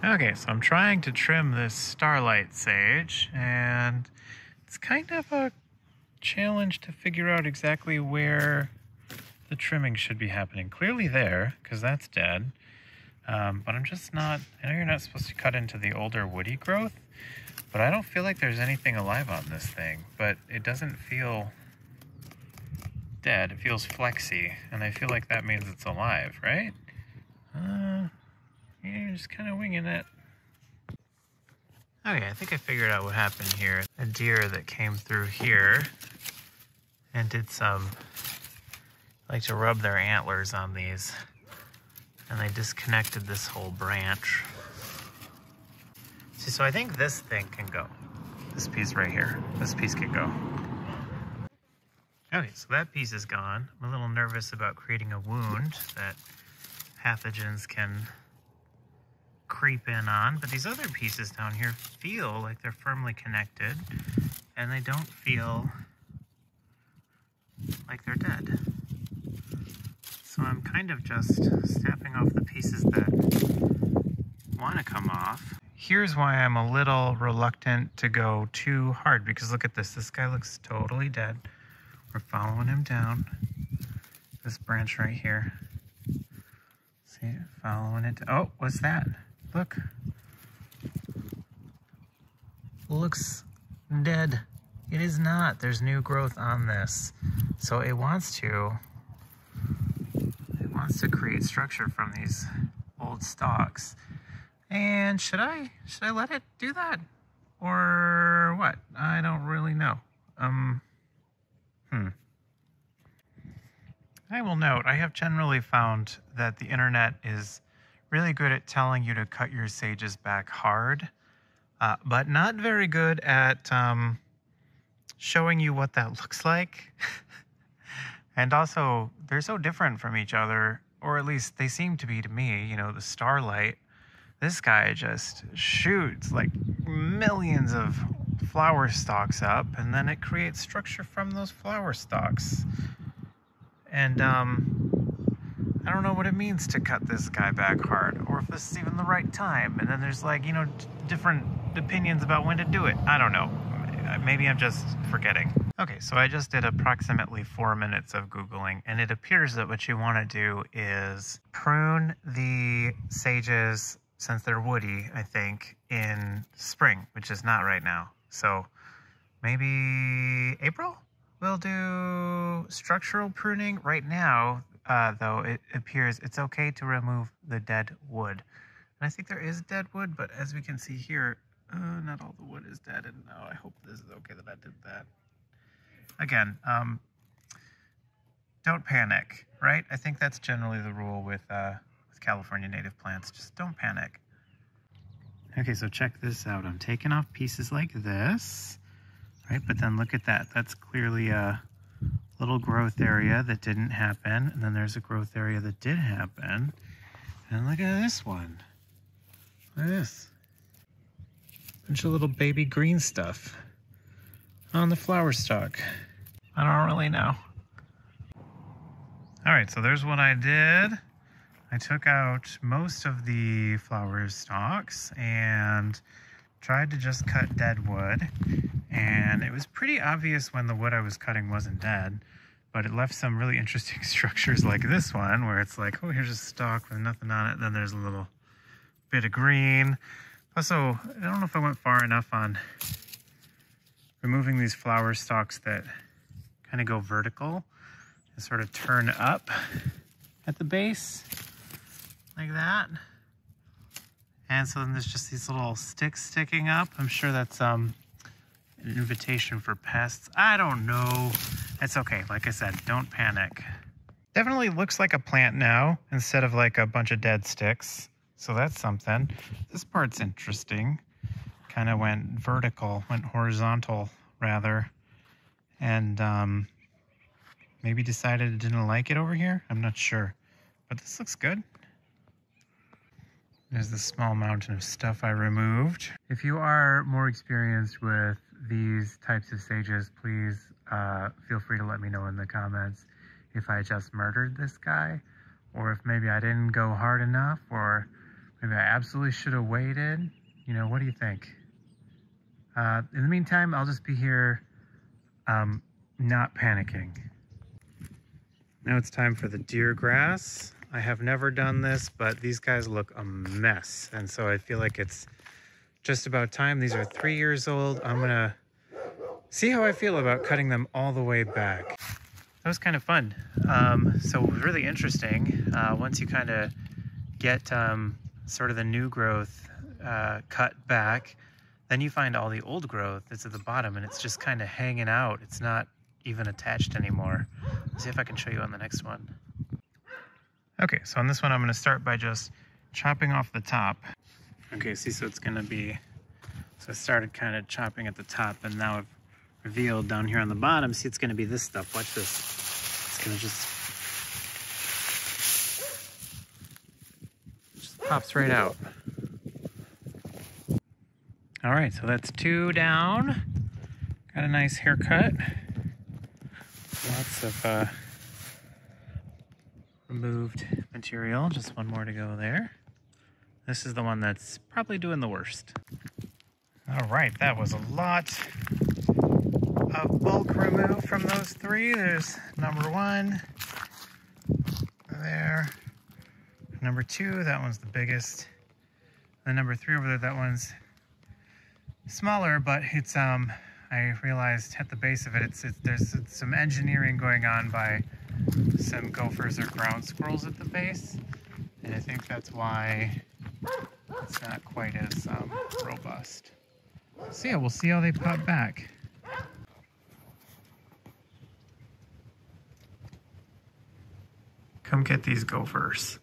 Okay, so I'm trying to trim this Starlight Sage, and it's kind of a challenge to figure out exactly where the trimming should be happening. Clearly there, because that's dead, but I'm just not, I know you're not supposed to cut into the older woody growth, but I don't feel like there's anything alive on this thing, but it doesn't feel dead, it feels flexy, and I feel like that means it's alive, right? Yeah, you're just kind of winging it. Okay, I think I figured out what happened here. A deer that came through here and did some, like to rub their antlers on these, and they disconnected this whole branch. See, so I think this thing can go. This piece right here, this piece can go. Okay, so that piece is gone. I'm a little nervous about creating a wound that pathogens can creep in on, but these other pieces down here feel like they're firmly connected, and they don't feel like they're dead. So I'm kind of just snapping off the pieces that want to come off. Here's why I'm a little reluctant to go too hard, because look at this. This guy looks totally dead. We're following him down. This branch right here. See, following it. Oh, what's that? Look. Looks dead. It is not. There's new growth on this. So it wants to create structure from these old stalks. And should I let it do that? Or what? I don't really know. I will note, I have generally found that the internet is really good at telling you to cut your sages back hard, but not very good at showing you what that looks like. And also, they're so different from each other, or at least they seem to be to me. You know, the Starlight, this guy just shoots like millions of flower stalks up, and then it creates structure from those flower stalks. And I don't know what it means to cut this guy back hard, or if this is even the right time. And then there's like, you know, different opinions about when to do it. I don't know. Maybe I'm just forgetting. Okay, so I just did approximately 4 minutes of Googling, and it appears that what you want to do is prune the sages, since they're woody, I think, in spring, which is not right now. So maybe April? We'll do structural pruning. Right now, though, it appears it's okay to remove the dead wood. And I think there is dead wood, but as we can see here, not all the wood is dead. And no, I hope this is okay that I did that. Again, don't panic, right? I think that's generally the rule with California native plants. Just don't panic. Okay, so check this out. I'm taking off pieces like this. Right, but then look at that. That's clearly a little growth area that didn't happen. And then there's a growth area that did happen. And look at this one. Look at this. Bunch of little baby green stuff on the flower stalk. I don't really know. All right, so there's what I did. I took out most of the flower stalks and tried to just cut dead wood. And it was pretty obvious when the wood I was cutting wasn't dead, but it left some really interesting structures like this one, where it's like, oh, here's a stalk with nothing on it. Then there's a little bit of green. Also, I don't know if I went far enough on removing these flower stalks that kind of go vertical and sort of turn up at the base, like that. And so then there's just these little sticks sticking up. I'm sure that's an invitation for pests. I don't know. It's okay. Like I said, don't panic. Definitely looks like a plant now instead of like a bunch of dead sticks. So that's something. This part's interesting. Kind of went vertical, went horizontal rather. And maybe decided it didn't like it over here. I'm not sure. But this looks good. There's the small mountain of stuff I removed. If you are more experienced with these types of sages, please feel free to let me know in the comments if I just murdered this guy, or if maybe I didn't go hard enough, or Maybe I absolutely should have waited. You know, what do you think? In the meantime, I'll just be here, not panicking. Now it's time for the deergrass. I have never done this, but these guys look a mess. And so I feel like it's just about time. These are 3 years old. I'm gonna see how I feel about cutting them all the way back. That was kind of fun. So it was really interesting. Once you kind of get sort of the new growth cut back, then you find all the old growth that's at the bottom and it's just kind of hanging out. It's not even attached anymore. Let's see if I can show you on the next one. Okay, so on this one I'm going to start by just chopping off the top. Okay, see, so it's going to be, so I started kind of chopping at the top and now I've revealed down here on the bottom. See, it's going to be this stuff. Watch this. It's going to just pops right out. All right, so that's 2 down. Got a nice haircut. Lots of removed material. Just one more to go there. This is the one that's probably doing the worst. All right, that was a lot of bulk removed from those 3. There's number 1 there. Number 2, that one's the biggest. And number 3 over there, that one's smaller, but it's I realized at the base of it, there's some engineering going on by some gophers or ground squirrels at the base, and I think that's why it's not quite as robust. So yeah, we'll see how they pop back. Come get these gophers.